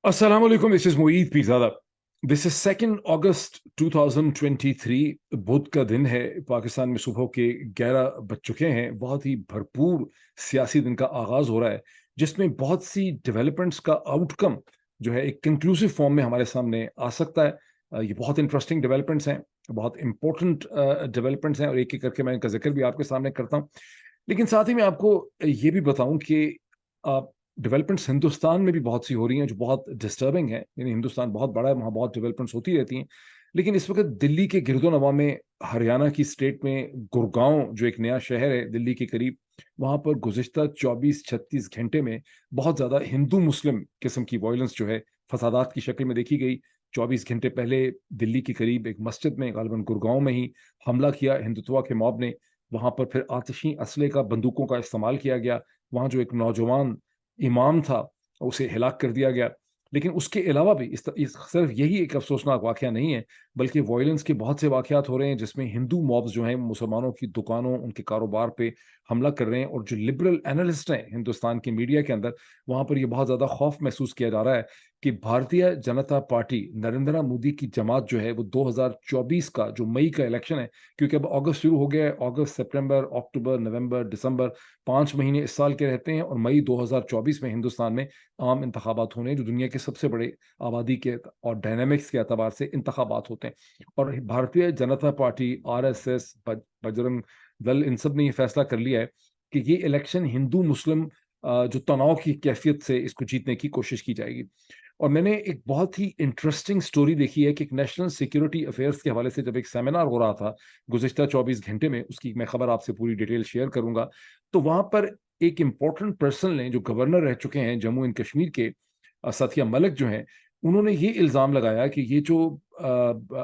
Assalamu alaikum, this is Moeed Pirzada. This is 2nd August 2023. बुध का दिन है। पाकिस्तान में सुबह के 11 बज चुके हैं। बहुत ही भरपूर सियासी दिन का आगाज हो रहा है, जिसमें बहुत सी डेवलपमेंट्स का आउटकम जो है एक कंक्लूसिव फॉर्म में हमारे सामने आ सकता है। ये बहुत इंटरेस्टिंग डेवलपमेंट्स हैं, बहुत इंपॉर्टेंट डेवलपमेंट्स हैं, और एक एक करके मैं इनका जिक्र भी आपके सामने करता हूँ। लेकिन साथ ही मैं आपको ये भी बताऊं कि डेवलपमेंट्स हिंदुस्तान में भी बहुत सी हो रही हैं जो बहुत डिस्टर्बिंग है। यानी हिंदुस्तान बहुत बड़ा है, वहाँ बहुत डेवलपमेंट्स होती रहती हैं। लेकिन इस वक्त दिल्ली के गिरदोनवा में, हरियाणा की स्टेट में, गुड़गांव जो एक नया शहर है दिल्ली के करीब, वहाँ पर गुज़िश्ता 24-36 घंटे में बहुत ज़्यादा हिंदू मुस्लिम किस्म की वायलेंस जो है फसादात की शक्ल में देखी गई। 24 घंटे पहले दिल्ली के करीब एक मस्जिद में, गालिबन गुड़गांव में ही, हमला किया हिंदुत्वा के मॉब ने। वहाँ पर फिर आतिशी असले का, बंदूकों का इस्तेमाल किया गया। वहाँ जो एक नौजवान इमाम था, उसे हिलाक कर दिया गया। लेकिन उसके अलावा भी इस सिर्फ यही एक अफसोसनाक वाक़या नहीं है, बल्कि वायलेंस के बहुत से वाक़यात हो रहे हैं जिसमें हिंदू मॉब्स जो हैं मुसलमानों की दुकानों, उनके कारोबार पे हमला कर रहे हैं। और जो लिबरल एनालिस्ट हैं हिंदुस्तान की मीडिया के अंदर, वहाँ पर ये बहुत ज़्यादा खौफ महसूस किया जा रहा है कि भारतीय जनता पार्टी, नरेंद्र मोदी की जमात जो है, वो 2024 का जो मई का इलेक्शन है, क्योंकि अब अगस्त शुरू हो गया है, अगस्त, सितंबर, अक्टूबर, नवंबर, दिसंबर, 5 महीने इस साल के रहते हैं, और मई 2024 में हिंदुस्तान में आम इंतखाबात होने हैं, जो दुनिया के सबसे बड़े आबादी के और डायनामिक्स के एतबार से इंतखाबात होते हैं। और भारतीय जनता पार्टी, आरएसएस, बजरंग दल, इन सब ने ये फैसला कर लिया है कि ये इलेक्शन हिंदू मुस्लिम जो तनाव की कैफियत से इसको जीतने की कोशिश की जाएगी। और मैंने एक बहुत ही इंटरेस्टिंग स्टोरी देखी है कि एक नेशनल सिक्योरिटी अफेयर्स के हवाले से जब एक सेमिनार हो रहा था गुज़िश्ता 24 घंटे में, उसकी मैं खबर आपसे पूरी डिटेल शेयर करूंगा। तो वहां पर एक इंपॉर्टेंट पर्सन ने, जो गवर्नर रह चुके हैं जम्मू एंड कश्मीर के, सथिया मलिक जो हैं, उन्होंने ये इल्ज़ाम लगाया कि ये जो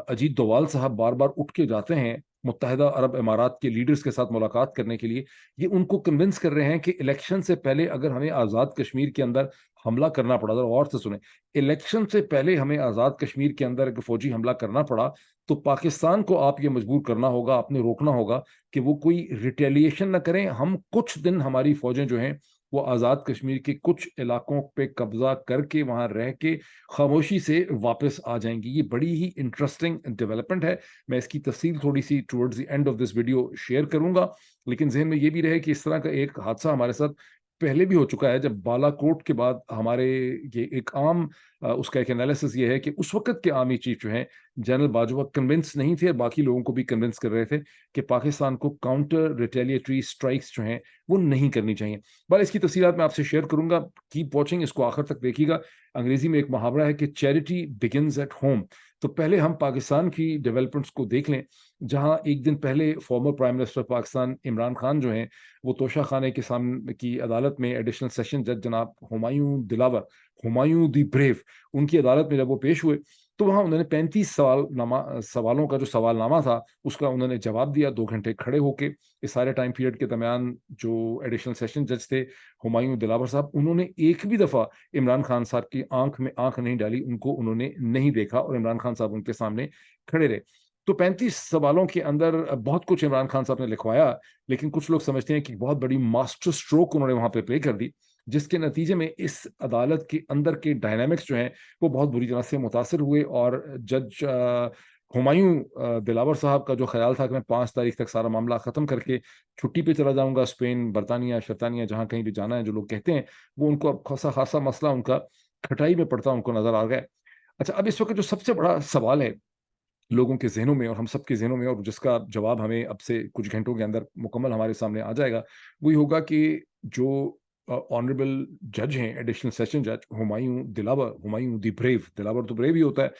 अजीत डोवाल साहब बार बार उठ के जाते हैं मुत्तहिदा अरब इमारात के लीडर्स के साथ मुलाकात करने के लिए, ये उनको कन्विंस कर रहे हैं कि इलेक्शन से पहले अगर हमें आज़ाद कश्मीर के अंदर हमला करना पड़ा, और से सुने, इलेक्शन से पहले हमें आज़ाद कश्मीर के अंदर अगर फौजी हमला करना पड़ा, तो पाकिस्तान को आप ये मजबूर करना होगा, आपने रोकना होगा कि वो कोई रिटेलिएशन ना करें। हम कुछ दिन, हमारी फौजें जो हैं, वो आज़ाद कश्मीर के कुछ इलाकों पे कब्जा करके, वहाँ रह के खामोशी से वापस आ जाएंगी। ये बड़ी ही इंटरेस्टिंग डेवलपमेंट है। मैं इसकी तफसील थोड़ी सी towards the end of this video share करूंगा। लेकिन जहन में ये भी रहे कि इस तरह का एक हादसा हमारे साथ पहले भी हो चुका है, जब बालाकोट के बाद हमारे, ये एक आम उसका एक एनालिसिस ये है कि उस वक्त के आर्मी चीफ जो हैं जनरल बाजवा, कन्विंस नहीं थे, बाकी लोगों को भी कन्विंस कर रहे थे कि पाकिस्तान को काउंटर रिटेलिएटरी स्ट्राइक्स जो हैं वो नहीं करनी चाहिए। बस इसकी तफसीलात मैं आपसे शेयर करूंगा। कीप वॉचिंग, इसको आखिर तक देखिएगा। अंग्रेजी में एक मुहावरा है कि चैरिटी बिगिंस एट होम। तो पहले हम पाकिस्तान की डेवलपमेंट्स को देख लें, जहां एक दिन पहले former prime minister Pakistan Imran Khan जो हैं, वो तोशा खाने के सामने की अदालत में एडिशनल सेशन जज जनाब हुमायूं दिलावर, हुमायूं दी ब्रेव, उनकी अदालत में जब वो पेश हुए, तो वहां उन्होंने 35 सवालों का जो सवालनामा था, उसका उन्होंने जवाब दिया 2 घंटे खड़े होके। इस सारे टाइम पीरियड के दरमियान जो एडिशनल सेशन जज थे हुमायूं दिलावर साहब, उन्होंने एक भी दफा इमरान खान साहब की आंख में आंख नहीं डाली, उनको उन्होंने नहीं देखा, और इमरान खान साहब उनके सामने खड़े रहे। तो 35 सवालों के अंदर बहुत कुछ इमरान खान साहब ने लिखवाया, लेकिन कुछ लोग समझते हैं कि बहुत बड़ी मास्टर स्ट्रोक उन्होंने वहां पे प्ले कर दी, जिसके नतीजे में इस अदालत के अंदर के डायनामिक्स जो हैं वो बहुत बुरी तरह से मुतासर हुए। और जज हुमायूं दिलावर साहब का जो ख्याल था कि मैं 5 तारीख तक सारा मामला ख़त्म करके छुट्टी पे चला जाऊंगा, स्पेन, बरतानिया, शर्तानिया, जहाँ कहीं भी जाना है, जो लोग कहते हैं, वो उनको अब खासा खासा मसला उनका खटाई में पड़ता उनको नजर आ गया। अच्छा, अब इस वक्त जो सबसे बड़ा सवाल है लोगों के ज़हनों में, और हम सबके ज़हनों में, और जिसका जवाब हमें अब से कुछ घंटों के अंदर मुकम्मल हमारे सामने आ जाएगा, वो ये होगा कि जो ऑनरेबल जज हैं, एडिशनल सेशन जज हुमायूं दिलावर, हुमायूं दी ब्रेव, दिलावर तो ब्रेव ही होता है,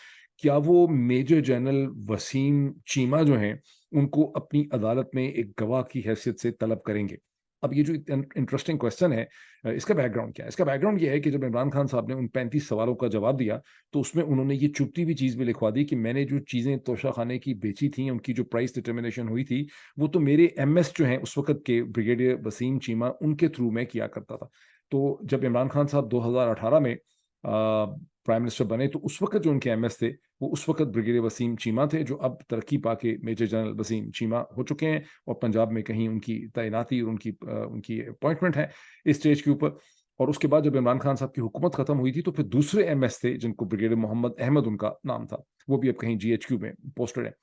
क्या वो मेजर जनरल वसीम चीमा जो हैं, उनको अपनी अदालत में एक गवाह की हैसियत से तलब करेंगे? अब ये जो इंटरेस्टिंग क्वेश्चन है, इसका बैकग्राउंड क्या है? इसका बैकग्राउंड ये है कि जब इमरान खान साहब ने उन 35 सवालों का जवाब दिया, तो उसमें उन्होंने ये चुभती हुई चीज़ भी लिखवा दी कि मैंने जो चीज़ें तोशा खाने की बेची थी, उनकी जो प्राइस डिटर्मिनेशन हुई थी, वो तो मेरे एमएस जो हैं उस वक्त के, ब्रिगेडियर वसीम चीमा, उनके थ्रू मैं किया करता था। तो जब इमरान खान साहब 2018 में प्राइम मिनिस्टर बने, तो उस वक्त जो उनके एमएस थे, वो उस वक्त ब्रिगेडियर वसीम चीमा थे, जो अब तरक्की पाके मेजर जनरल वसीम चीमा हो चुके हैं, और पंजाब में कहीं उनकी तैनाती और उनकी अपॉइंटमेंट है इस स्टेज के ऊपर। اور उसके बाद जब इमरान खान साहब की हुकूमत खत्म हुई थी तो फिर दूसरे एमएस थे जिनको ब्रिगेडियर मोहम्मद अहमद उनका नाम था, वो भी अब कहीं जीएचक्यू में पोस्टेड है।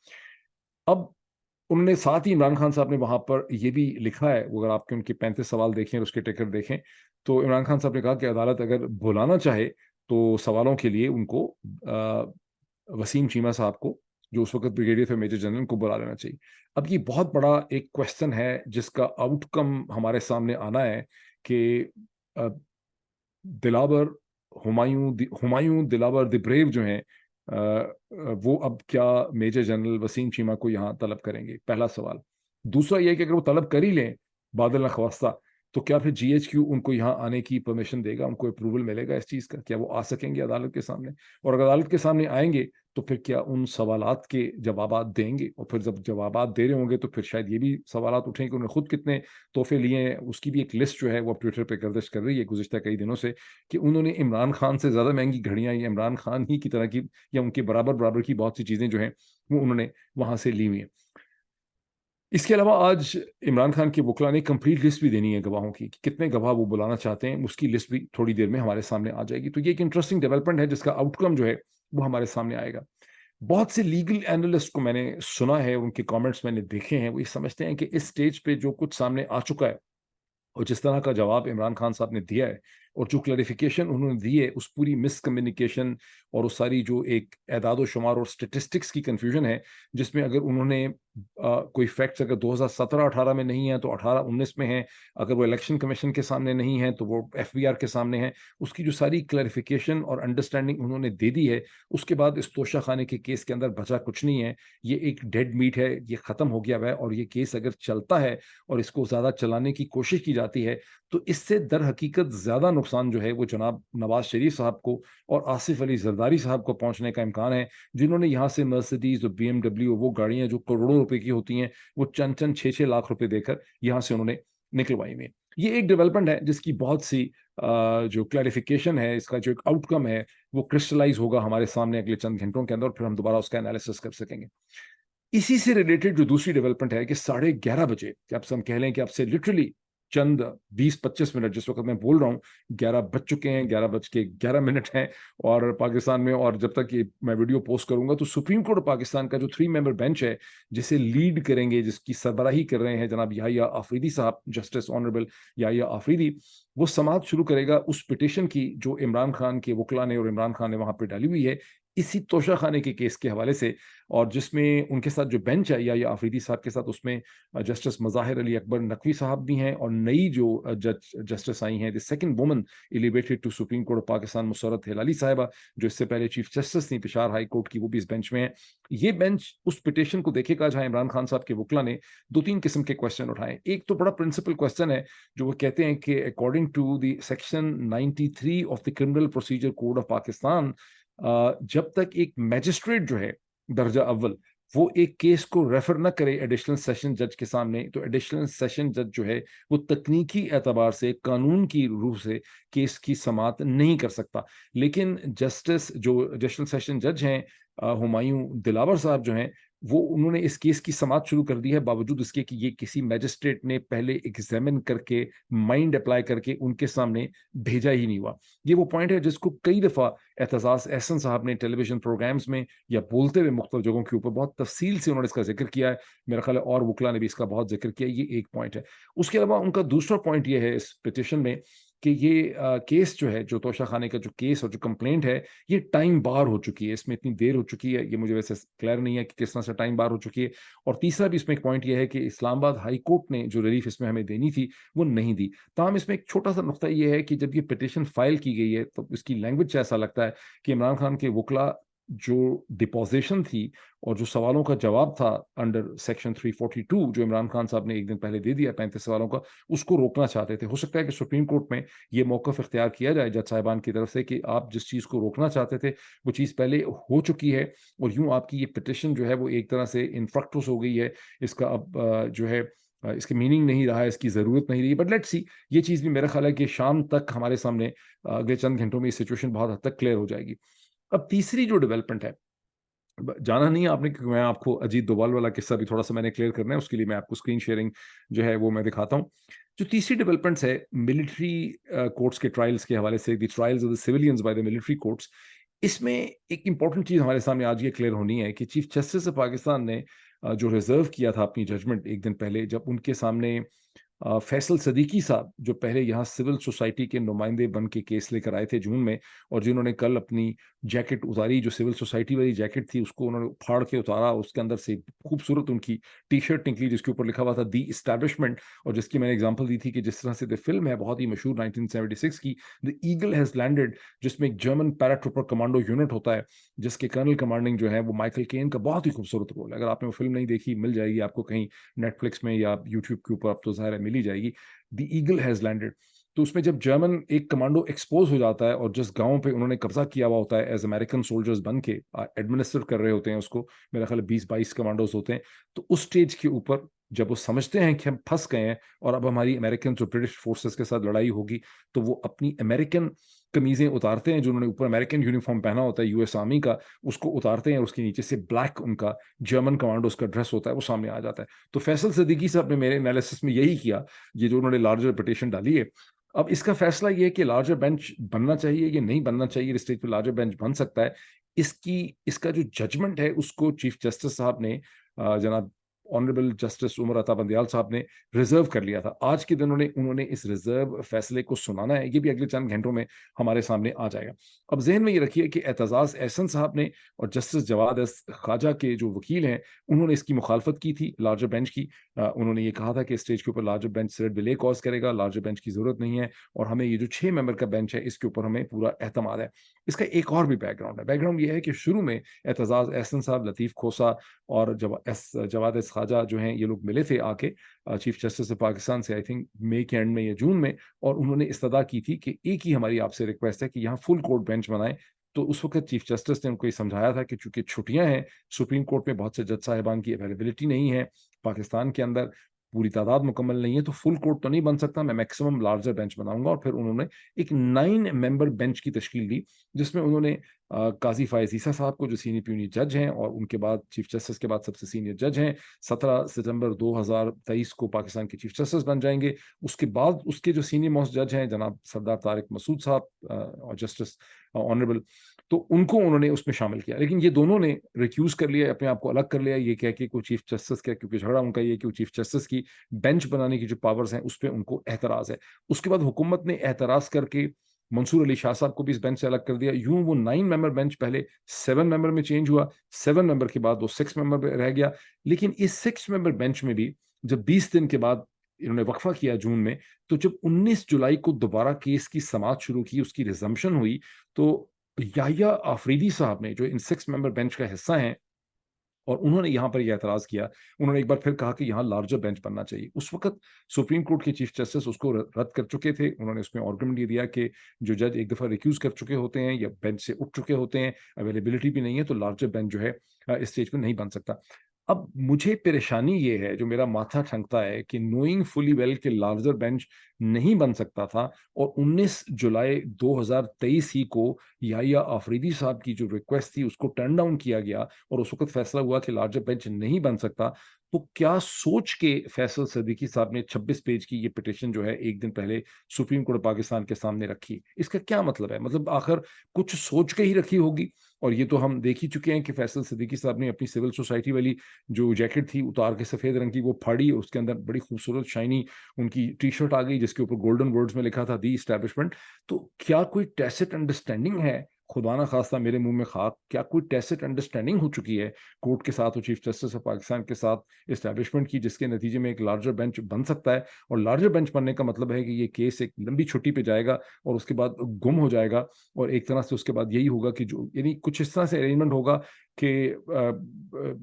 अब उन्होंने साथ ही इमरान खान साहब ने वहां पर ये भी लिखा है, वो अगर आपके उनके 35 सवाल देखें और उसके टिकट देखें, तो इमरान खान साहब ने कहा कि अदालत अगर बुलाना चाहे तो सवालों के लिए उनको वसीम चीमा साहब को, जो उस वक्त ब्रिगेडियर थे, मेजर जनरल, को बुला लेना चाहिए। अब ये बहुत बड़ा एक क्वेश्चन है जिसका आउटकम हमारे सामने आना है कि अ, दिलावर हुमायूं दिलावर द ब्रेव जो हैं, वो अब क्या मेजर जनरल वसीम चीमा को यहाँ तलब करेंगे? पहला सवाल। दूसरा ये है कि अगर वो तलब कर ही लें बादल नखवास्ता, तो क्या फिर जीएचक्यू उनको यहाँ आने की परमिशन देगा, उनको अप्रूवल मिलेगा इस चीज़ का? क्या वो आ सकेंगे अदालत के सामने? और अगर अदालत के सामने आएंगे तो फिर क्या उन सवालात के जवाबात देंगे? और फिर जब जवाबात दे रहे होंगे तो फिर शायद ये भी सवालात उठें कि उन्होंने खुद कितने तोहफे लिए हैं। उसकी भी एक लिस्ट जो है वो अब ट्विटर पे गर्दिश कर रही है गुज़िश्ता कई दिनों से, कि उन्होंने इमरान खान से ज़्यादा महँगी घड़ियाँ या इमरान खान ही की तरह की या उनके बराबर की बहुत सी चीज़ें जो हैं, वो उन्होंने वहाँ से ली हुई हैं। इसके अलावा आज इमरान खान के वकील ने कंप्लीट लिस्ट भी देनी है गवाहों की, कि कितने गवाह वो बुलाना चाहते हैं, उसकी लिस्ट भी थोड़ी देर में हमारे सामने आ जाएगी। तो ये एक इंटरेस्टिंग डेवलपमेंट है जिसका आउटकम जो है, वो हमारे सामने आएगा। बहुत से लीगल एनालिस्ट को मैंने सुना है, उनके कमेंट्स मैंने देखे हैं, वो ये समझते हैं कि इस स्टेज पे जो कुछ सामने आ चुका है और जिस तरह का जवाब इमरान खान साहब ने दिया है और जो क्लैरिफिकेशन उन्होंने दी है, उस पूरी मिसकम्युनिकेशन और उस सारी जो एक एदाद-ओ-शुमार और स्टैटिस्टिक्स की कन्फ्यूजन है, जिसमें अगर उन्होंने कोई फैक्ट्स अगर 2017-18 में नहीं है तो 18-19 में है, अगर वो इलेक्शन कमीशन के सामने नहीं है तो वो एफबीआर के सामने है, उसकी जो सारी क्लैरिफिकेशन और अंडरस्टैंडिंग उन्होंने दे दी है, उसके बाद इस तोशाखाने के केस के अंदर बचा कुछ नहीं है। ये एक डेड मीट है, ये ख़त्म हो गया हुआ है, और ये केस अगर चलता है और इसको ज़्यादा चलाने की कोशिश की जाती है, तो इससे दर हकीकत ज़्यादा नुकसान जो है वो जनाब नवाज़ शरीफ साहब को और आसिफ अली ज़रदारी साहब को पहुँचने का इम्कान है, जिन्होंने यहाँ से मर्सिडीज़ और बीएमडब्ल्यू, वो गाड़ियाँ जो करोड़ों रुपए की होती हैं, वो चंद-चंद 6-6 लाख रुपए देकर यहाँ से उन्होंने निकलवाई हुई हैं। ये एक डेवलपमेंट है जिसकी बहुत सी जो क्लैरिफिकेशन है, इसका जो एक आउटकम है, वो क्रिस्टलाइज़ होगा हमारे सामने अगले चंद घंटों के अंदर, और फिर हम दोबारा उसका एनालिसिस कर सकेंगे। इसी से रिलेटेड जो दूसरी डेवलपमेंट है कि 11:30 बजे, कि अब से हम कह लें कि अब से लिटरली चंद 20-25 मिनट, जिस वक़्त मैं बोल रहा हूँ, 11 बज चुके हैं, 11 बज के 11 मिनट हैं, और पाकिस्तान में, और जब तक ये मैं वीडियो पोस्ट करूँगा तो सुप्रीम कोर्ट ऑफ पाकिस्तान का जो 3 मेंबर बेंच है, जिसे लीड करेंगे, जिसकी सरबराही कर रहे हैं जनाब याहिया आफरीदी साहब, जस्टिस ऑनरेबल याहिया आफरीदी, वो समाअत शुरू करेगा उस पिटीशन की जो इमरान खान के वकील ने और इमरान खान ने वहाँ पे डाली हुई है, इसी तोशाखाने के केस के हवाले से, और जिसमें उनके साथ जो बेंच है या आफरीदी साहब के साथ, उसमें जस्टिस मज़ाहिर अली अकबर नकवी साहब भी हैं, और नई जो जस्टिस आई हैं, the second woman elevated to Supreme Court of Pakistan, Musarrat Hilali साहिबा, जो इससे पहले चीफ जस्टिस थी पेशावर हाई कोर्ट की, वो भी इस बेंच में है। ये बेंच उस पिटीशन को देखेगा जहां इमरान खान साहब के वकील ने 2-3 किस्म के क्वेश्चन उठाए। एक तो बड़ा प्रिंसिपल क्वेश्चन है, जो वो कहते हैं कि according to the section 93 of the criminal procedure code of Pakistan, जब तक एक मैजिस्ट्रेट जो है दर्जा अव्वल, वो एक केस को रेफर ना करे एडिशनल सेशन जज के सामने, तो एडिशनल सेशन जज जो है वो तकनीकी एतबार से, कानून की रूह से केस की समाअत नहीं कर सकता। लेकिन जस्टिस जो एडिशनल सेशन जज हैं, हुमायूं दिलावर साहब जो हैं, वो उन्होंने इस केस की समाअत शुरू कर दी है, बावजूद इसके कि ये किसी मैजिस्ट्रेट ने पहले एग्जामिन करके, माइंड अप्लाई करके उनके सामने भेजा ही नहीं हुआ। ये वो पॉइंट है जिसको कई दफ़ा एतजाज़ एहसन साहब ने टेलीविजन प्रोग्राम्स में या बोलते हुए मुख्तलिफ जगहों के ऊपर बहुत तफसील से उन्होंने इसका जिक्र किया है। मेरा ख्याल है और वकला ने भी इसका बहुत जिक्र किया है। ये एक पॉइंट है। उसके अलावा उनका दूसरा पॉइंट ये है इस पिटिशन में कि ये केस जो है, जो तोशाखाने का जो केस और जो कंप्लेंट है, ये टाइम बार हो चुकी है, इसमें इतनी देर हो चुकी है, ये मुझे वैसे क्लियर नहीं है कि किस तरह से टाइम बार हो चुकी है। और तीसरा भी इसमें एक पॉइंट ये है कि इस्लामाबाद हाई कोर्ट ने जो रिलीफ इसमें हमें देनी थी, वो नहीं दी। ताहम इसमें एक छोटा सा नुकता ये है कि जब ये पिटिशन फाइल की गई है, तो इसकी लैंग्वेज से ऐसा लगता है कि इमरान खान के वकला जो डिपोजिशन थी और जो सवालों का जवाब था अंडर सेक्शन 342, जो इमरान खान साहब ने एक दिन पहले दे दिया 35 सवालों का, उसको रोकना चाहते थे। हो सकता है कि सुप्रीम कोर्ट में ये मौक़िफ़ इख्तियार किया जाए जज साहिबान की तरफ से कि आप जिस चीज़ को रोकना चाहते थे, वो चीज़ पहले हो चुकी है, और यूँ आपकी ये पिटिशन जो है वो एक तरह से इन्फ्रक्टस हो गई है। इसका अब जो है इसकी मीनिंग नहीं रहा है, इसकी ज़रूरत नहीं रही। बट लेट्स सी, ये चीज़ भी मेरा ख्याल है कि शाम तक हमारे सामने अगले चंद घंटों में ये सिचुएशन बहुत हद तक क्लियर हो जाएगी। अब तीसरी जो डेवलपमेंट है, जाना नहीं है आपने, क्योंकि मैं आपको अजीत डोभाल वाला किस्सा भी थोड़ा-सा मैंने क्लियर करना है, उसके लिए मैं आपको स्क्रीन शेयरिंग जो है वो मैं दिखाता हूँ। जो तीसरी डेवलपमेंट्स है मिलिट्री कोर्ट्स के ट्रायल्स के हवाले से, the trials of the civilians by the military courts, इसमें एक इम्पोर्टेंट चीज़ हमारे सामने आज ये क्लियर होनी है कि चीफ जस्टिस ऑफ पाकिस्तान ने जो रिज़र्व किया था अपनी जजमेंट एक दिन पहले, जब उनके सामने फैसल सदीकी साहब, जो पहले यहाँ सिविल सोसाइटी के नुमाइंदे बन के केस लेकर आए थे जून में, और जिन्होंने कल अपनी जैकेट उतारी, जो सिविल सोसाइटी वाली जैकेट थी उसको उन्होंने फाड़ के उतारा, उसके अंदर से खूबसूरत उनकी टी शर्ट निकली जिसके ऊपर लिखा हुआ था दी इस्टेब्लिशमेंट, और जिसकी मैंने एग्जांपल दी थी कि जिस तरह से द फिल्म है बहुत ही मशहूर 1976 की द ईगल हैज लैंडेड, जिसमें एक जर्मन पैराट्रूपर कमांडो यूनिट होता है जिसके कर्नल कमांडिंग जो है वो माइकल केन का बहुत ही खूबसूरत रोल है। अगर आपने वो फिल्म नहीं देखी, मिल जाएगी आपको कहीं नेटफ्लिक्स में या यूट्यूब के ऊपर, अब तो ज़ाहिर है मिल ही जाएगी। The eagle has landed. तो उसमें जब जर्मन एक कमांडो एक्सपोज हो जाता है और जिस गांव पे उन्होंने कब्जा किया हुआ होता है एज अमेरिकन सोल्जर्स बन के एडमिनिस्टर कर रहे होते हैं उसको, मेरा ख्याल 20-22 कमांडोज होते हैं, तो उस स्टेज के ऊपर जब वो समझते हैं कि हम फंस गए हैं और अब हमारी अमेरिकन और ब्रिटिश फोर्सेस के साथ लड़ाई होगी, तो वो अपनी अमेरिकन कमीजें उतारते हैं, जो उन्होंने ऊपर अमेरिकन यूनिफॉर्म पहना होता है यूएस आर्मी का, उसको उतारते हैं और उसके नीचे से ब्लैक उनका जर्मन कमांडोज का ड्रेस होता है वो सामने आ जाता है। तो फैसल सिद्दीकी साहब ने मेरे एनालिसिस में यही किया, ये जो उन्होंने लार्जर पिटीशन डाली है। अब इसका फैसला ये है कि लार्जर बेंच बनना चाहिए या नहीं बनना चाहिए, इस स्टेज पे लार्जर बेंच बन सकता है। इसका जो जजमेंट है उसको चीफ जस्टिस साहब ने जनाब ऑनरेबल जस्टिस उमर अता बंदयाल साहब ने रिजर्व कर लिया था। आज के दिन उन्होंने इस रिजर्व फैसले को सुनाना है, ये भी अगले चंद घंटों में हमारे सामने आ जाएगा। अब जहन में ये रखिए कि एतजाज एहसन साहब ने और जस्टिस जवाद एस ख्वाजा के जो वकील हैं, उन्होंने इसकी मुखालफत की थी लार्जर बेंच की। उन्होंने ये कहा था कि स्टेज के ऊपर लार्जर बेंच सिर्फ डिले कॉज करेगा, लार्जर बेंच की जरूरत नहीं है, और हमें ये जो 6 मेंबर का बेंच है इसके ऊपर हमें पूरा एतमाद है। इसका एक और भी बैकग्राउंड है। बैकग्राउंड ये है कि शुरू में एतजाज एहसन साहब, लतीफ़ खोसा और जवाद एस ख्वाजा जो हैं, ये लोग मिले थे आके चीफ जस्टिस ऑफ पाकिस्तान से, आई थिंक मई के एंड में या जून में, और उन्होंने इस्तदा की थी कि एक ही हमारी आपसे रिक्वेस्ट है कि यहाँ फुल कोर्ट बेंच बनाएं। तो उस वक्त चीफ जस्टिस ने उनको ये समझाया था कि चूंकि छुट्टियां हैं, सुप्रीम कोर्ट में बहुत से जज साहिबान की अवेलेबिलिटी नहीं है, पाकिस्तान के अंदर पूरी तादाद मुकम्मल नहीं है, तो फुल कोर्ट तो नहीं बन सकता, मैं मैक्सिमम लार्जर बेंच बनाऊंगा। और फिर उन्होंने एक 9 मेंबर बेंच की तश्कील दी, जिसमें उन्होंने काजी फायज ईसा साहब को, जो सीनियर प्यूनी जज हैं और उनके बाद चीफ जस्टिस के बाद सबसे सीनियर जज हैं, 17 सितंबर 2023 को पाकिस्तान के चीफ जस्टिस बन जाएंगे। उसके बाद उसके जो सीनियर मोस्ट जज हैं जनाब सरदार तारिक मसूद साहब और जस्टिस ऑनरेबल, तो उनको उन्होंने उसमें शामिल किया। लेकिन ये दोनों ने रिक्यूज कर लिया, अपने आप को अलग कर लिया, ये कह के कोई चीफ जस्टिस का, क्योंकि झगड़ा उनका ये कि चीफ जस्टिस की बेंच बनाने की जो पावर्स हैं उस पर उनको एतराज है। उसके बाद हुकूमत ने एतराज करके मंसूर अली शाह साहब को भी इस बेंच से अलग कर दिया। यूं वो 9 मेंबर बेंच पहले 7 मेंबर में चेंज हुआ, 7 मेंबर के बाद वो 6 मेंबर रह गया। लेकिन इस 6 मेंबर बेंच में भी जब 20 दिन के बाद इन्होंने वक्फा किया जून में, तो जब 19 जुलाई को दोबारा केस की समाअत शुरू की, उसकी रिजम्पशन हुई, तो याहिया आफरीदी साहब ने, जो इन 6 मेंबर बेंच का हिस्सा हैं, और उन्होंने यहाँ पर यह एतराज किया। उन्होंने एक बार फिर कहा कि यहाँ लार्जर बेंच बनना चाहिए। उस वक्त सुप्रीम कोर्ट के चीफ जस्टिस उसको रद्द कर चुके थे। उन्होंने उसमें आर्गुमेंट ये दिया कि जो जज एक दफ़ा रिक्यूज कर चुके होते हैं या बेंच से उठ चुके होते हैं, अवेलेबिलिटी भी नहीं है, तो लार्जर बेंच जो है इस स्टेज पर नहीं बन सकता। अब मुझे परेशानी ये है, जो मेरा माथा ठनकता है, कि नोइंग फुली वेल के लार्जर बेंच नहीं बन सकता था, और 19 जुलाई 2023 ही को याहिया आफरीदी साहब की जो रिक्वेस्ट थी उसको टर्न डाउन किया गया, और उस वक्त फैसला हुआ कि लार्जर बेंच नहीं बन सकता। तो क्या सोच के फैसल सिद्दीकी साहब ने 26 पेज की ये पिटीशन जो है एक दिन पहले सुप्रीम कोर्ट पाकिस्तान के सामने रखी? इसका क्या मतलब है? मतलब आखिर कुछ सोच के ही रखी होगी। और ये तो हम देख ही चुके हैं कि फैसल सिद्दीकी साहब ने अपनी सिविल सोसाइटी वाली जो जैकेट थी उतार के सफेद रंग की वो फाड़ी, और उसके अंदर बड़ी खूबसूरत शाइनी उनकी टी शर्ट आ गई जिसके ऊपर गोल्डन वर्ड्स में लिखा था दी इस्टेब्लिशमेंट। तो क्या कोई टैसिट अंडरस्टैंडिंग है, खुदा ना खास्ता मेरे मुंह में खाक, क्या कोई टैसिट अंडरस्टैंडिंग हो चुकी है कोर्ट के साथ और चीफ जस्टिस ऑफ पाकिस्तान के साथ इस्टेब्लिशमेंट की, जिसके नतीजे में एक लार्जर बेंच बन सकता है? और लार्जर बेंच बनने का मतलब है कि ये केस एक लंबी छुट्टी पे जाएगा और उसके बाद गुम हो जाएगा, और एक तरह से उसके बाद यही होगा कि जो, यानी कुछ इस तरह से अरेंजमेंट होगा कि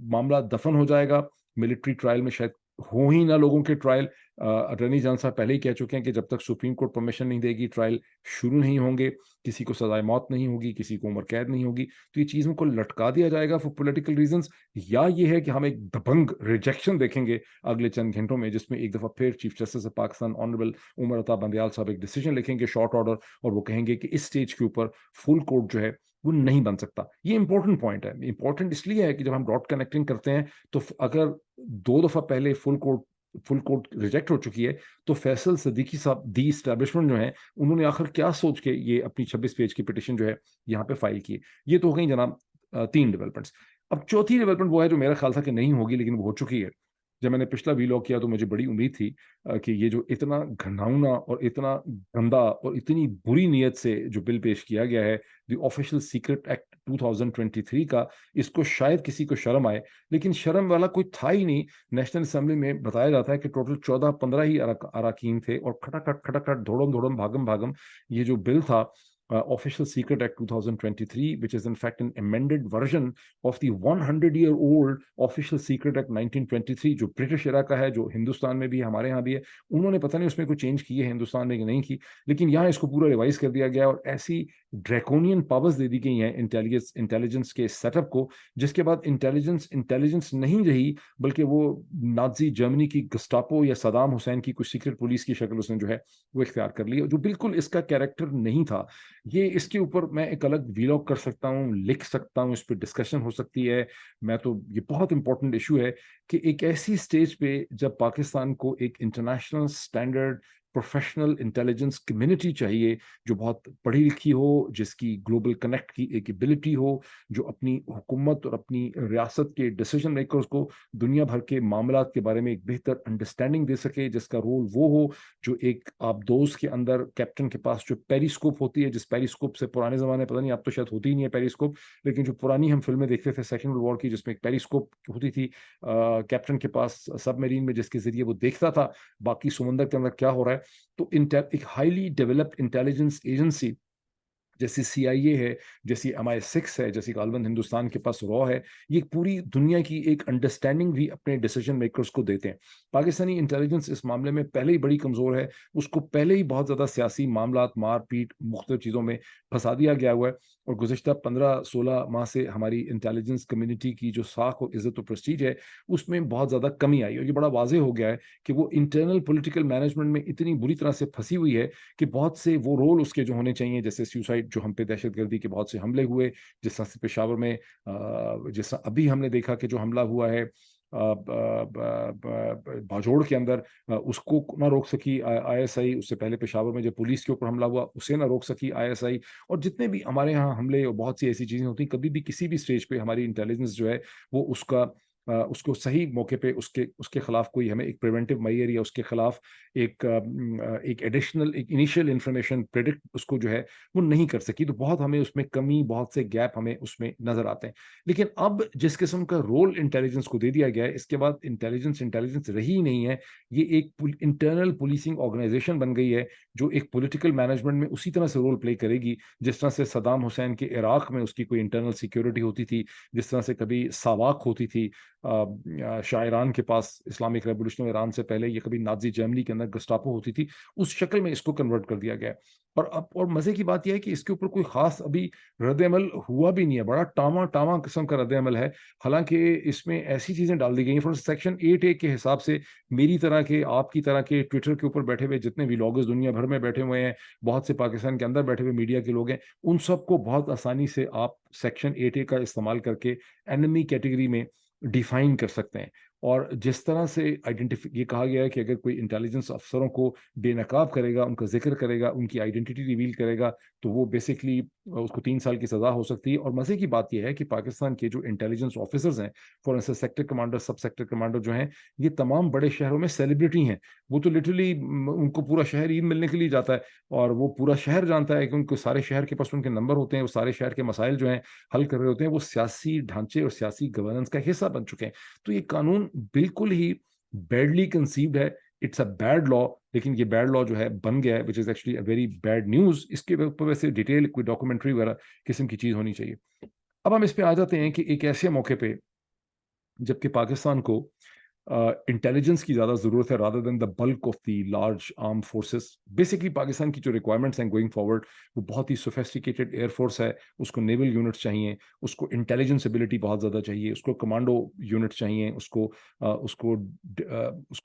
मामला दफन हो जाएगा, मिलिट्री ट्रायल में शायद हो ही ना लोगों के ट्रायल, अटॉर्नी जनरल साहब पहले ही कह चुके हैं कि जब तक सुप्रीम कोर्ट परमिशन नहीं देगी ट्रायल शुरू नहीं होंगे, किसी को सजाए मौत नहीं होगी, किसी को उम्र कैद नहीं होगी, तो ये चीज़ों को लटका दिया जाएगा फॉर पॉलिटिकल रीजंस, या ये है कि हम एक दबंग रिजेक्शन देखेंगे अगले चंद घंटों में, जिसमें एक दफ़ा फिर chief justice of Pakistan honourable Umar Ata Bandial साहब एक डिसीजन लिखेंगे शॉर्ट ऑर्डर, और वो कहेंगे कि इस स्टेज के ऊपर फुल कोर्ट जो है वो नहीं बन सकता। ये इंपॉर्टेंट पॉइंट है। इंपॉर्टेंट इसलिए है कि जब हम डॉट कनेक्टिंग करते हैं तो अगर 2 दफ़ा पहले फुल कोर्ट रिजेक्ट हो चुकी है, तो फैसल सिद्दीकी साहब दी एस्टैब्लिशमेंट जो है, उन्होंने आखिर क्या सोच के ये अपनी 26 पेज की पिटीशन जो है यहाँ पे फाइल की। ये तो हो गई जनाब 3 डेवलपमेंट्स। अब चौथी डेवलपमेंट वो है जो मेरा ख्याल था कि नहीं होगी, लेकिन वो हो चुकी है। जब मैंने पिछला वीलॉग किया तो मुझे बड़ी उम्मीद थी कि ये जो इतना घिनौना और इतना गंदा और इतनी बुरी नीयत से जो बिल पेश किया गया है, द ऑफिशियल सीक्रेट एक्ट 2023 का, इसको शायद किसी को शर्म आए, लेकिन शर्म वाला कोई था ही नहीं। नेशनल असेंबली में बताया जाता है कि टोटल 14-15 ही अराकीन थे, और खटाखट धोड़म धोड़म भागम भागम ये जो बिल था, Official Secret Act 2023, which is in fact an amended version of the 100-year-old Official Secret Act 1923, जो ब्रिटिश एरा का है, जो हिंदुस्तान में भी है, हमारे यहाँ भी है। उन्होंने पता नहीं उसमें कोई चेंज की है हिंदुस्तान में कि नहीं की, लेकिन यहाँ इसको पूरा रिवाइज कर दिया गया और ऐसी ड्रैकोनियन पावर्स दे दी गई हैं इंटेलिजेंस के सेटअप को, जिसके बाद इंटेलिजेंस नहीं रही, बल्कि वो नाजी जर्मनी की गस्टापो या सदाम हुसैन की कुछ सीक्रेट पुलिस की शक्ल उसने जो है वो इख्तियार कर ली, जो बिल्कुल इसका कैरेक्टर नहीं था। ये इसके ऊपर मैं एक अलग वीलॉग कर सकता हूँ, लिख सकता हूँ, इस पर डिस्कशन हो सकती है। मैं तो ये बहुत इंपॉर्टेंट इशू है कि एक ऐसी स्टेज पे जब पाकिस्तान को एक international standard professional intelligence community चाहिए, जो बहुत पढ़ी लिखी हो, जिसकी ग्लोबल कनेक्ट की एक एबिलिटी हो, जो अपनी हुकूमत और अपनी रियासत के डिसीजन मेकर्स को दुनिया भर के मामलात के बारे में एक बेहतर अंडरस्टैंडिंग दे सके, जिसका रोल वो हो जो एक आप दोस्त के अंदर कैप्टन के पास जो पेरिस्कोप होती है, जिस पेरिस्कोप से पुराने जमाने, पता नहीं आप तो शायद होती ही नहीं है पेरिस्कोप, लेकिन जो पुरानी हम फिल्में देखते थे सेकेंड वर्ल्ड वॉर की, जिसमें एक पेरिस्कोप होती थी कैप्टन के पास सबमरीन में, जिसके जरिए वो देखता था बाकी समुंदर के अंदर क्या हो रहा है। तो एक हाईली डेवलप्ड इंटेलिजेंस एजेंसी जैसी CIA है, जैसी MI6 है, जैसी गालबन हिंदुस्तान के पास रॉ है, ये पूरी दुनिया की एक अंडरस्टैंडिंग भी अपने डिसीजन मेकर्स को देते हैं। पाकिस्तानी इंटेलिजेंस इस मामले में पहले ही बड़ी कमज़ोर है, उसको पहले ही बहुत ज़्यादा सियासी मामलात, मारपीट, मुख्तलिफ चीज़ों में फंसा दिया गया हुआ है, और गुज़िश्ता 15-16 माह से हमारी इंटेलिजेंस कम्युनिटी की जो साख और इज़्ज़त और प्रेस्टीज है, उसमें बहुत ज़्यादा कमी आई, और ये बड़ा वाज़ेह हो गया है कि वो इंटरनल पॉलिटिकल मैनेजमेंट में इतनी बुरी तरह से फंसी हुई है कि बहुत से वो रोल उसके जो होने चाहिए, जैसे सुसाइड जो हम पे दहशतगर्दी के बहुत से हमले हुए, जिस तरह से पेशावर में जिस तरह अभी हमने देखा कि जो हमला हुआ है बाजोड़ के अंदर, उसको ना रोक सकी ISI, उससे पहले पेशावर में जो पुलिस के ऊपर हमला हुआ उसे ना रोक सकी ISI, और जितने भी हमारे यहाँ हमले और बहुत सी ऐसी चीज़ें होती, कभी भी किसी भी स्टेज पे हमारी इंटेलिजेंस जो है वो उसको सही मौके पे उसके उसके खिलाफ कोई हमें एक प्रिवेंटिव मेजर या उसके खिलाफ एक एडिशनल एक इनिशियल इंफॉर्मेशन प्रेडिक्ट उसको जो है वो नहीं कर सकी। तो बहुत हमें उसमें कमी, बहुत से गैप हमें उसमें नजर आते हैं। लेकिन अब जिस किस्म का रोल इंटेलिजेंस को दे दिया गया है, इसके बाद इंटेलिजेंस रही ही नहीं है। ये एक इंटरनल पुलिसिंग ऑर्गेनाइजेशन बन गई है, जो एक पॉलिटिकल मैनेजमेंट में उसी तरह से रोल प्ले करेगी जिस तरह से सदाम हुसैन के इराक में उसकी कोई इंटरनल सिक्योरिटी होती थी, जिस तरह से कभी सावाक होती थी शाह के पास इस्लामिक रेवोल्यूशन ईरान से पहले, ये कभी नाजी जर्मनी के अंदर गस्टापो होती थी, उस शक्ल में इसको कन्वर्ट कर दिया गया। और मजे की बात यह है कि इसके ऊपर कोई खास अभी रद्द अमल हुआ भी नहीं है, बड़ा टामा टामा किस्म का रद्द अमल है। हालांकि इसमें ऐसी चीजें डाल दी गई हैं, फॉर सेक्शन 8A के हिसाब से मेरी तरह के, आपकी तरह के ट्विटर के ऊपर बैठे हुए जितने भी व्लॉगर्स दुनिया भर में बैठे हुए हैं, बहुत से पाकिस्तान के अंदर बैठे हुए मीडिया के लोग हैं, उन सबको बहुत आसानी से आप सेक्शन 8A का इस्तेमाल करके एनिमी कैटेगरी में डिफाइन कर सकते हैं। और जिस तरह से ये कहा गया है कि अगर कोई इंटेलिजेंस अफसरों को बेनकाब करेगा, उनका जिक्र करेगा, उनकी आइडेंटिटी रिवील करेगा, तो वो बेसिकली उसको 3 साल की सज़ा हो सकती है। और मज़े की बात यह है कि पाकिस्तान के जो इंटेलिजेंस ऑफिसर्स हैं, फॉर इंस्टेंस सेक्टर कमांडर, सब सेक्टर कमांडर जो हैं, ये तमाम बड़े शहरों में सेलिब्रिटी हैं। वो तो लिटरली उनको पूरा शहर ईद मिलने के लिए जाता है, और वो पूरा शहर जानता है कि उनको सारे शहर के पास उनके नंबर होते हैं, वो सारे शहर के मसाइल जो हैं हल कर रहे होते हैं, वो सियासी ढांचे और सियासी गवर्नेंस का हिस्सा बन चुके हैं। तो ये कानून बिल्कुल ही बैडली कंसीव्ड है, इट्स अ बैड लॉ, लेकिन ये बैड लॉ जो है बन गया है, which is actually a very bad news. इसके ऊपर वैसे डिटेल कोई डॉक्यूमेंट्री वगैरह किस्म की चीज होनी चाहिए। अब हम इस पे आ जाते हैं कि एक ऐसे मौके पे जबकि पाकिस्तान को इंटेलिजेंस की ज़्यादा ज़रूरत है rather than the bulk of the large arm forces. Basically Pakistan की जो रिक्वायरमेंट्स हैं गोइंग फॉरवर्ड, वो बहुत ही सोफेस्टिकेटेड एयरफोर्स है, उसको नेवल यूनिट्स चाहिए, उसको इंटेलिजेंस एबिलिटी बहुत ज़्यादा चाहिए, उसको कमांडो यूनिट्स चाहिए, उसको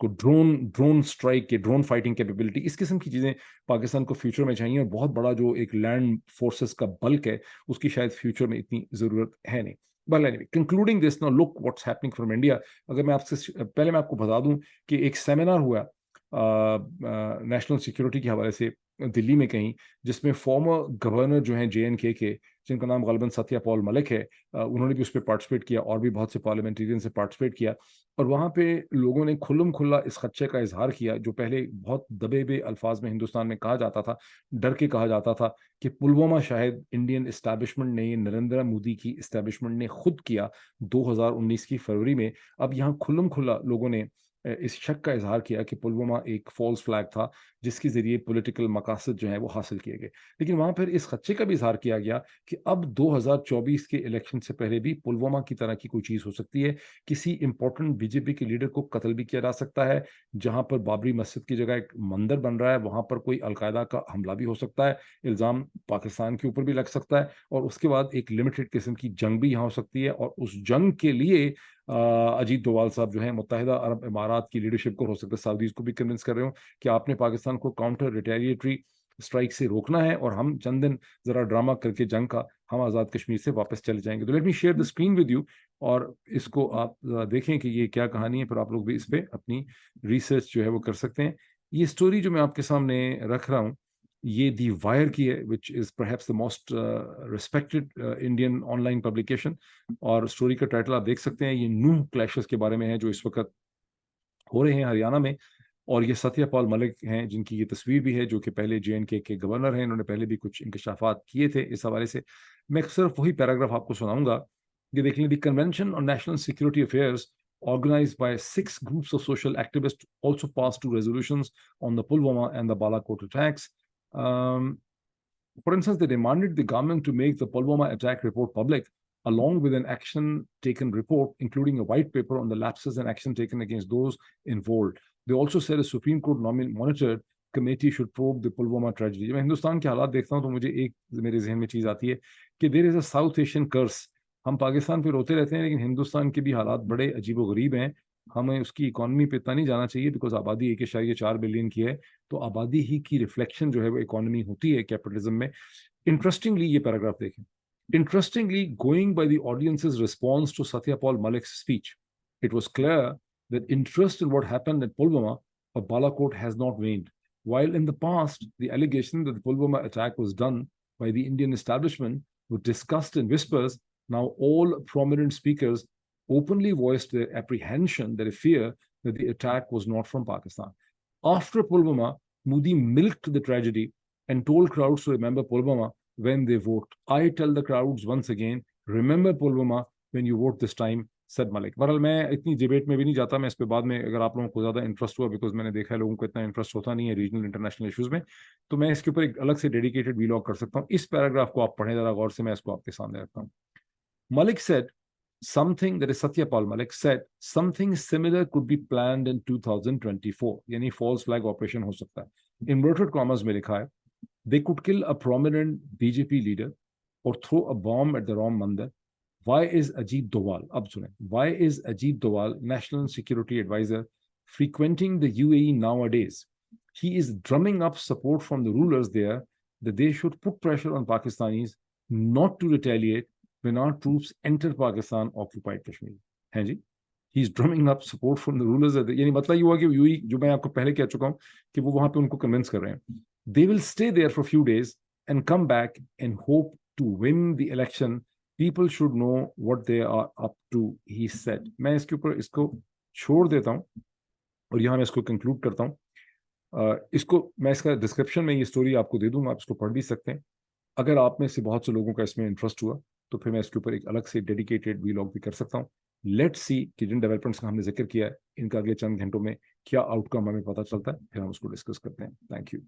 ड्रोन स्ट्राइक के ड्रोन फाइटिंग कैपेबिलिटी, इस किस्म की चीज़ें पाकिस्तान को फ्यूचर में चाहिए। और बहुत बड़ा जो एक लैंड फोर्सेस का बल्क है उसकी शायद फ्यूचर में इतनी ज़रूरत है नहीं। Well, anyway, concluding this, now look what's happening from India. अगर मैं आपसे पहले मैं आपको बता दूं कि एक सेमिनार हुआ नेशनल सिक्योरिटी के हवाले से दिल्ली में कहीं, जिसमें फॉर्मर गवर्नर जो हैं JNK के, जिनका नाम गालिबन सत्यापाल मलिक है, उन्होंने भी उस पर पार्टिसिपेट किया और भी बहुत से पार्लियामेंटेरियन से पार्टिसिपेट किया। और वहाँ पे लोगों ने खुल्लम खुल्ला इस खदशे का इजहार किया जो पहले बहुत दबे हुए अल्फाज में हिंदुस्तान में कहा जाता था, डर के कहा जाता था, कि पुलवामा शायद इंडियन इस्टेब्लिशमेंट ने, नरेंद्र मोदी की इस्टेब्लिशमेंट ने खुद किया 2019 की फरवरी में। अब यहाँ खुल्लम खुल्ला लोगों ने इस शक का इजहार किया कि पुलवामा एक फॉल्स फ्लैग था जिसके जरिए पॉलिटिकल मकासद जो है वो हासिल किए गए। लेकिन वहां पर इस खदशे का भी इजहार किया गया कि अब 2024 के इलेक्शन से पहले भी पुलवामा की तरह की कोई चीज हो सकती है, किसी इंपॉर्टेंट बीजेपी के लीडर को कत्ल भी किया जा सकता है, जहां पर बाबरी मस्जिद की जगह एक मंदिर बन रहा है वहां पर कोई अलकायदा का हमला भी हो सकता है, इल्जाम पाकिस्तान के ऊपर भी लग सकता है, और उसके बाद एक लिमिटेड किस्म की जंग भी यहाँ हो सकती है। और उस जंग के लिए अजीत डोवाल साहब जो है मुत्तहिदा अरब इमारात की लीडरशिप को, हो सकता है सऊदीज को भी कन्विंस कर रहे हो कि आपने पाकिस्तान को काउंटर रिटेलिएटरी स्ट्राइक से रोकना है और हम चंद दिन जरा ड्रामा करके जंग का हम आज़ाद कश्मीर से वापस चले जाएंगे। तो let me share the screen with you और इसको आप देखें कि ये क्या कहानी है, फिर आप लोग भी इस पे अपनी रिसर्च जो है वो कर सकते हैं। ये स्टोरी जो मैं आपके सामने रख रहा हूँ ये दी वायर की है, which is perhaps the most respected Indian online publication. और स्टोरी का टाइटल आप देख सकते हैं, ये नूह क्लैशेस के बारे में है जो इस वक्त हो रहे हैं हरियाणा में। और ये सत्यपाल मलिक हैं जिनकी ये तस्वीर भी है, जो कि पहले JNK के गवर्नर हैं, इन्होंने पहले भी कुछ इंकशाफात किए थे इस हवाले से। मैं सिर्फ वही पैराग्राफ आपको सुनाऊंगा कि देख लें, the convention on national security affairs organized by 6 groups of social activists also passed 2 resolutions on the Pulwama and the Balakot attacks. Um, For instance, they demanded the government to make the Pulwama attack report public, along with an action taken report, including a white paper on the lapses and action taken against those involved. They also said a Supreme Court monitored committee should probe the Pulwama tragedy. जब मैं हिंदुस्तान के हालात देखता हूँ तो मुझे एक मेरे जहन में चीज़ आती है कि there is a South Asian curse. हम पाकिस्तान पे रोते रहते हैं लेकिन हिंदुस्तान के भी हालात बड़े अजीबोगरीब हैं। हमें उसकी इकॉनमी पे इतना नहीं जाना चाहिए, बिकॉज आबादी 1.4 बिलियन की है, तो आबादी ही की रिफ्लेक्शन जो है वो इकॉनमी होती है कैपिटलिज्म में। इंटरेस्टिंगली ये पैराग्राफ देखें, interestingly, going by the audience's response to Satyapal Malik's speech, it was clear that interest in what happened at Pulwama or Balakot has not waned. While in the past, the allegation that the Pulwama attack was done by the Indian establishment was discussed in whispers, now all prominent speakers openly voiced their apprehension, their fear that the attack was not from Pakistan. After Pulwama, Modi milked the tragedy and told crowds to remember Pulwama when they vote. I tell the crowds once again, remember Pulwama when you vote this time, said Malik. बहरहाल मैं इतनी debate में भी नहीं जाता, मैं इस पे बाद में, अगर आप लोगों को ज़्यादा इंटरेस्ट हुआ, बिकॉज मैंने देखा है लोगों को इतना इंटरेस्ट होता नहीं है रीजनल इंटरनेशनल इश्यूज़ में, तो मैं इसके ऊपर एक अलग से डेडिकेटेड वीलॉग कर सकता हूँ। इस पैराग्राफ को आप पढ़ें ज़रा गौर से, मैं इसको आपके सामने रखता हूँ। Malik said something, that is Satyapal Malik said something similar could be planned in 2024, यानी false flag operation हो सकता है। Inverted commas में लिखा है, they could kill a prominent BJP leader or throw a bomb at the Ram Mandir. Why is Ajit Doval, ab sunen, why is Ajit Doval, National Security Advisor, frequenting the UAE nowadays? He is drumming up support from the rulers there that they should put pressure on Pakistanis not to retaliate when our troops enter Pakistan occupied Kashmir. हैं जी, he is drumming up support from the rulers, यानी मतलब ये हुआ कि UAE, जो मैं आपको पहले कह चुका हूँ कि वो वहां पे उनको कन्विंस कर रहे हैं। They will stay there for a few days and come back and hope to win the election. People should know what they are up to, he said. मैं इसके ऊपर इसको छोड़ देता हूँ और यहाँ मैं इसको कंक्लूड करता हूँ। इसको मैं इसका डिस्क्रिप्शन में ये स्टोरी आपको दे दूंगा, आप इसको पढ़ भी सकते हैं। अगर आप में से बहुत से लोगों का इसमें इंटरेस्ट हुआ तो फिर मैं इसके ऊपर एक अलग से डेडिकेटेड वीलॉग भी कर सकता हूँ। लेट्स सी कि जिन डेवलपमेंट्स का हमने जिक्र किया है इनका अगले चंद घंटों में क्या आउटकम हमें पता चलता है, फिर हम उसको डिस्कस करते हैं। Thank you.